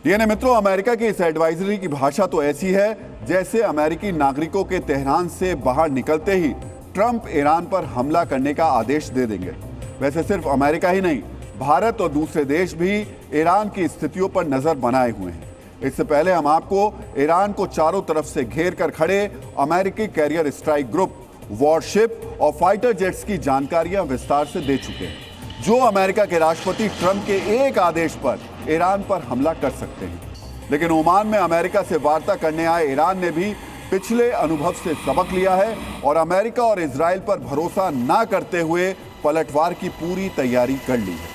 DNA मित्रों, America की इस एडवाइजरी की भाषा तो ऐसी है जैसे अमेरिकी नागरिकों के तेहरान से बाहर निकलते ही ट्रंप ईरान पर हमला करने का आदेश दे देंगे। वैसे सिर्फ अमेरिका ही नहीं, भारत और दूसरे देश भी ईरान की स्थितियों पर नजर बनाए हुए हैं। इससे पहले हम आपको ईरान को चारों तरफ से घेर कर खड़े अमेरिकी कैरियर स्ट्राइक ग्रुप, वॉरशिप और फाइटर जेट्स की जानकारियां विस्तार से दे चुके हैं, जो अमेरिका के राष्ट्रपति ट्रंप के एक आदेश पर ईरान पर हमला कर सकते हैं। लेकिन ओमान में अमेरिका से वार्ता करने आए ईरान ने भी पिछले अनुभव से सबक लिया है और अमेरिका और इजराइल पर भरोसा ना करते हुए पलटवार की पूरी तैयारी कर ली है।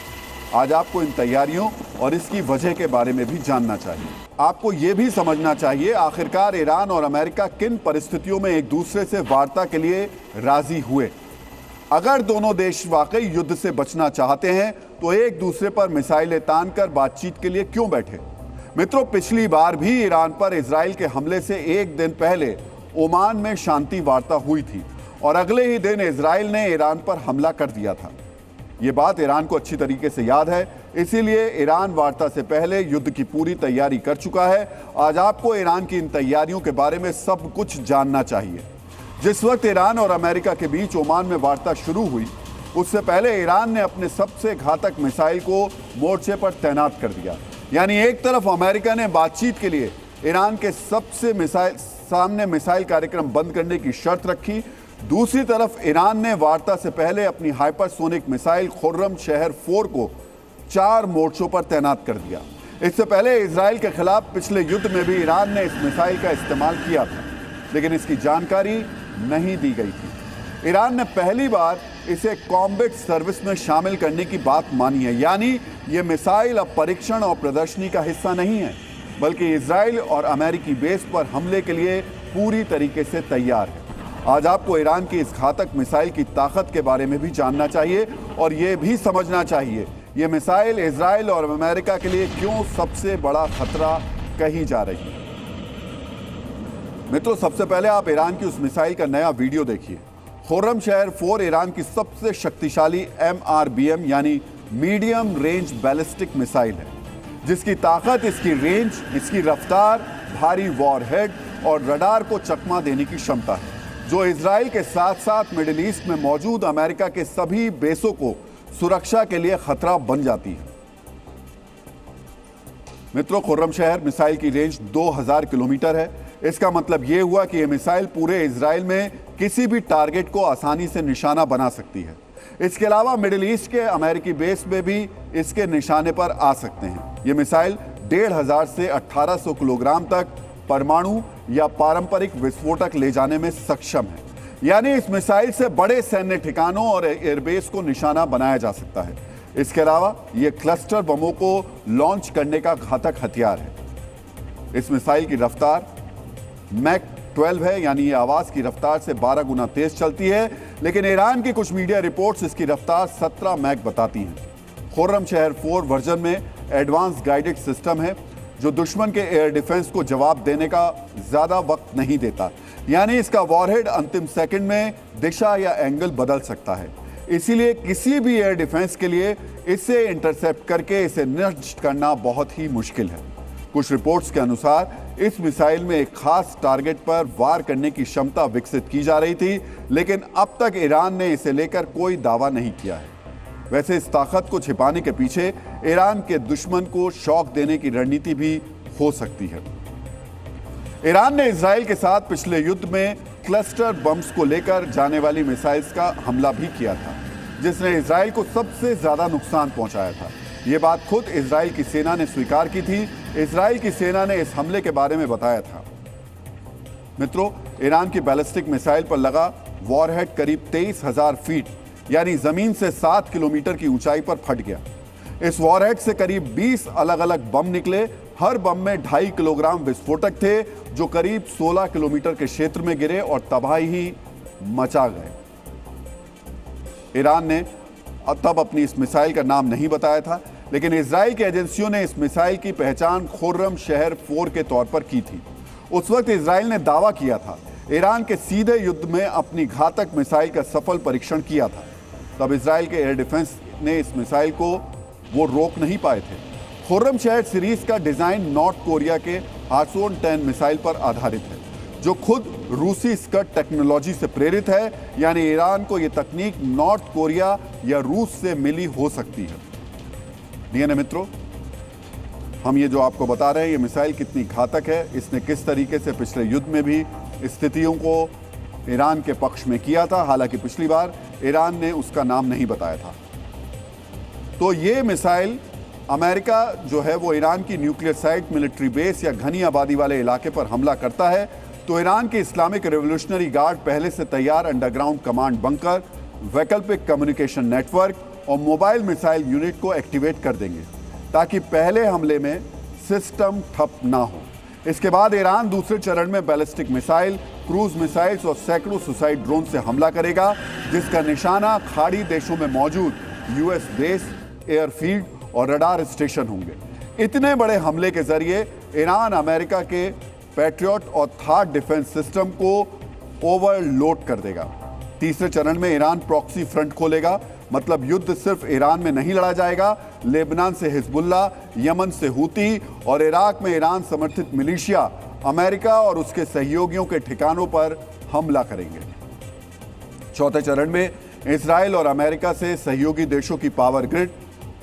आज आपको इन तैयारियों और इसकी वजह के बारे में भी जानना चाहिए। आपको ये भी समझना चाहिए आखिरकार ईरान और अमेरिका किन परिस्थितियों में एक दूसरे से वार्ता के लिए राजी हुए। अगर दोनों देश वाकई युद्ध से बचना चाहते हैं तो एक दूसरे पर मिसाइलें तानकर बातचीत के लिए क्यों बैठे? मित्रों, पिछली बार भी ईरान पर इजराइल के हमले से एक दिन पहले ओमान में शांति वार्ता हुई थी और अगले ही दिन इजराइल ने ईरान पर हमला कर दिया था। ये बात ईरान को अच्छी तरीके से याद है, इसीलिए ईरान वार्ता से पहले युद्ध की पूरी तैयारी कर चुका है। आज आपको ईरान की इन तैयारियों के बारे में सब कुछ जानना चाहिए। जिस वक्त ईरान और अमेरिका के बीच ओमान में वार्ता शुरू हुई, उससे पहले ईरान ने अपने सबसे घातक मिसाइल को मोर्चे पर तैनात कर दिया। यानी एक तरफ अमेरिका ने बातचीत के लिए ईरान के सामने मिसाइल कार्यक्रम बंद करने की शर्त रखी, दूसरी तरफ ईरान ने वार्ता से पहले अपनी हाइपरसोनिक मिसाइल खुर्रम शहर 4 को 4 मोर्चों पर तैनात कर दिया। इससे पहले इजराइल के खिलाफ पिछले युद्ध में भी ईरान ने इस मिसाइल का इस्तेमाल किया था, लेकिन इसकी जानकारी नहीं दी गई थी। ईरान ने पहली बार इसे कॉम्बैट सर्विस में शामिल करने की बात मानी है, यानी ये मिसाइल अब परीक्षण और प्रदर्शनी का हिस्सा नहीं है, बल्कि इजराइल और अमेरिकी बेस पर हमले के लिए पूरी तरीके से तैयार है। आज आपको ईरान की इस घातक मिसाइल की ताकत के बारे में भी जानना चाहिए और ये भी समझना चाहिए ये मिसाइल इजराइल और अमेरिका के लिए क्यों सबसे बड़ा खतरा कही जा रही है। मित्रों, सबसे पहले आप ईरान की उस मिसाइल का नया वीडियो देखिए। खुर्रम शहर 4 ईरान की सबसे शक्तिशाली MRBM यानी मीडियम रेंज बैलिस्टिक मिसाइल है, जिसकी ताकत, इसकी रेंज, इसकी रफ्तार, भारी वॉरहेड और रडार को चकमा देने की क्षमता है, जो इजराइल के साथ साथ मिडिल ईस्ट में मौजूद अमेरिका के सभी बेसों को सुरक्षा के लिए खतरा बन जाती है। मित्रों, खुर्रम शहर मिसाइल की रेंज 2000 किलोमीटर है। इसका मतलब यह हुआ कि यह मिसाइल पूरे इजराइल में किसी भी टारगेट को आसानी से निशाना बना सकती है। इसके अलावा मिडिल ईस्ट के अमेरिकी बेस में भी इसके निशाने पर आ सकते हैं। यह मिसाइल 1500 से 1800 किलोग्राम तक परमाणु या पारंपरिक विस्फोटक ले जाने में सक्षम है, यानी इस मिसाइल से बड़े सैन्य ठिकानों और एयरबेस को निशाना बनाया जा सकता है। इसके अलावा यह क्लस्टर बमों को लॉन्च करने का घातक हथियार है। इस मिसाइल की रफ्तार मैक 12 है, यानी ये आवाज की रफ्तार से 12 गुना तेज चलती है, लेकिन ईरान की कुछ मीडिया रिपोर्ट्स इसकी रफ्तार 17 मैक बताती हैं। खुर्रम शहर 4 वर्जन में एडवांस गाइडेड सिस्टम है, जो दुश्मन के एयर डिफेंस को जवाब देने का ज्यादा वक्त नहीं देता, यानी इसका वॉरहेड अंतिम सेकंड में दिशा या एंगल बदल सकता है। इसीलिए किसी भी एयर डिफेंस के लिए इसे इंटरसेप्ट करके इसे नष्ट करना बहुत ही मुश्किल है। कुछ रिपोर्ट्स के अनुसार इस मिसाइल में एक खास टारगेट पर वार करने की क्षमता विकसित की जा रही थी, लेकिन अब तक ईरान ने इसे लेकर कोई दावा नहीं किया है। वैसे इस ताकत को छिपाने के पीछे ईरान के दुश्मन को शॉक देने की रणनीति भी हो सकती है। ईरान ने इजराइल के साथ पिछले युद्ध में क्लस्टर बम्स को लेकर जाने वाली मिसाइल्स का हमला भी किया था, जिसने इजराइल को सबसे ज्यादा नुकसान पहुंचाया था। ये बात खुद इजराइल की सेना ने स्वीकार की थी। इजराइल की सेना ने इस हमले के बारे में बताया था। मित्रों, ईरान की बैलिस्टिक मिसाइल पर लगा वॉरहेड करीब 23,000 फीट यानी जमीन से 7 किलोमीटर की ऊंचाई पर फट गया। इस वॉरहेड से करीब 20 अलग अलग बम निकले। हर बम में 2.5 किलोग्राम विस्फोटक थे, जो करीब 16 किलोमीटर के क्षेत्र में गिरे और तबाही ही मचा गए। ईरान ने तब अपनी इस मिसाइल का नाम नहीं बताया था, लेकिन इजराइल की एजेंसियों ने इस मिसाइल की पहचान खुर्रम शहर 4 के तौर पर की थी। उस वक्त इजराइल ने दावा किया था ईरान के सीधे युद्ध में अपनी घातक मिसाइल का सफल परीक्षण किया था। तब इजराइल के एयर डिफेंस ने इस मिसाइल को वो रोक नहीं पाए थे। खुर्रमशहर सीरीज का डिजाइन नॉर्थ कोरिया के हार्सोन 10 मिसाइल पर आधारित है, जो खुद रूसी स्कड टेक्नोलॉजी से प्रेरित है। यानी ईरान को यह तकनीक नॉर्थ कोरिया या रूस से मिली हो सकती है। डीएनए मित्रों, हम ये जो आपको बता रहे हैं, ये मिसाइल कितनी घातक है, इसने किस तरीके से पिछले युद्ध में भी स्थितियों को ईरान के पक्ष में किया था। हालांकि पिछली बार ईरान ने उसका नाम नहीं बताया था। तो ये मिसाइल अमेरिका जो है वो ईरान की न्यूक्लियर साइट, मिलिट्री बेस या घनी आबादी वाले इलाके पर हमला करता है तो ईरान के इस्लामिक रेवोल्यूशनरी गार्ड पहले से तैयार अंडरग्राउंड कमांड बंकर, वैकल्पिक कम्युनिकेशन नेटवर्क और मोबाइल मिसाइल यूनिट को एक्टिवेट कर देंगे ताकि पहले हमले में सिस्टम ठप ना हो। इसके बाद ईरान दूसरे चरण में बैलिस्टिक मिसाइल, क्रूज मिसाइल्स और सैकड़ों सुसाइड ड्रोन से हमला करेगा, जिसका निशाना खाड़ी देशों में मौजूद यूएस बेस, एयरफील्ड और रडार स्टेशन होंगे। इतने बड़े हमले के जरिए ईरान अमेरिका के पैट्रियट और थार्ड डिफेंस सिस्टम को ओवरलोड कर देगा। तीसरे चरण में ईरान प्रॉक्सी फ्रंट खोलेगा, मतलब युद्ध सिर्फ ईरान में नहीं लड़ा जाएगा, लेबनान से हिजबुल्ला, यमन से हूती और इराक में ईरान समर्थित मिलिशिया अमेरिका और उसके सहयोगियों के ठिकानों पर हमला करेंगे। चौथे चरण में इजराइल और अमेरिका से सहयोगी देशों की power grid,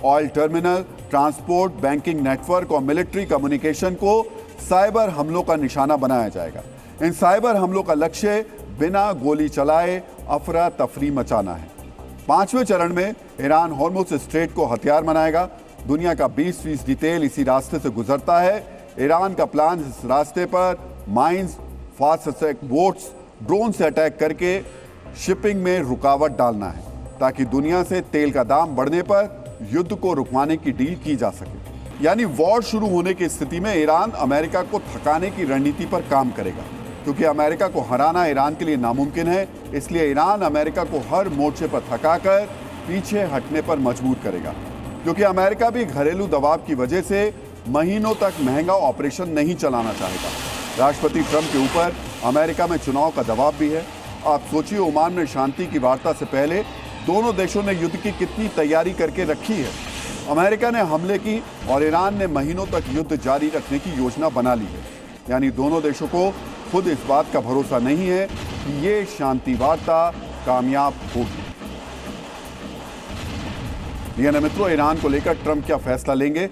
oil terminal, transport, banking network और मिलिट्री कम्युनिकेशन को साइबर हमलों का निशाना बनाया जाएगा। इन साइबर हमलों का लक्ष्य बिना गोली चलाए अफरा तफरी मचाना है। पांचवें चरण में ईरान हॉर्मुज़ स्ट्रेट को हथियार बनाएगा। दुनिया का 20% तेल इसी रास्ते से गुजरता है। ईरान का प्लान इस रास्ते पर mines, fast attack boats, drone से अटैक करके शिपिंग में रुकावट डालना है ताकि दुनिया से तेल का दाम बढ़ने पर युद्ध को रुकवाने की डील की जा सके। यानी वॉर शुरू होने की स्थिति में ईरान अमेरिका को थकाने की रणनीति पर काम करेगा। क्योंकि अमेरिका को हराना ईरान के लिए नामुमकिन है, इसलिए ईरान अमेरिका को हर मोर्चे पर थकाकर पीछे हटने पर मजबूर करेगा। क्योंकि अमेरिका भी घरेलू दबाव की वजह से महीनों तक महंगा ऑपरेशन नहीं चलाना चाहेगा। राष्ट्रपति ट्रंप के ऊपर अमेरिका में चुनाव का दबाव भी है। आप सोचिए, ओमान में शांति की वार्ता से पहले दोनों देशों ने युद्ध की कितनी तैयारी करके रखी है। अमेरिका ने हमले की और ईरान ने महीनों तक युद्ध जारी रखने की योजना बना ली है। यानी दोनों देशों को खुद इस बात का भरोसा नहीं है कि ये शांति वार्ता कामयाब होगी। डीएनए मित्रों, ईरान को लेकर ट्रंप क्या फैसला लेंगे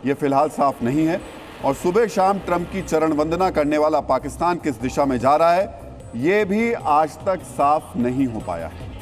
ये फिलहाल साफ नहीं है और सुबह शाम ट्रंप की चरण वंदना करने वाला पाकिस्तान किस दिशा में जा रहा है ये भी आज तक साफ नहीं हो पाया है।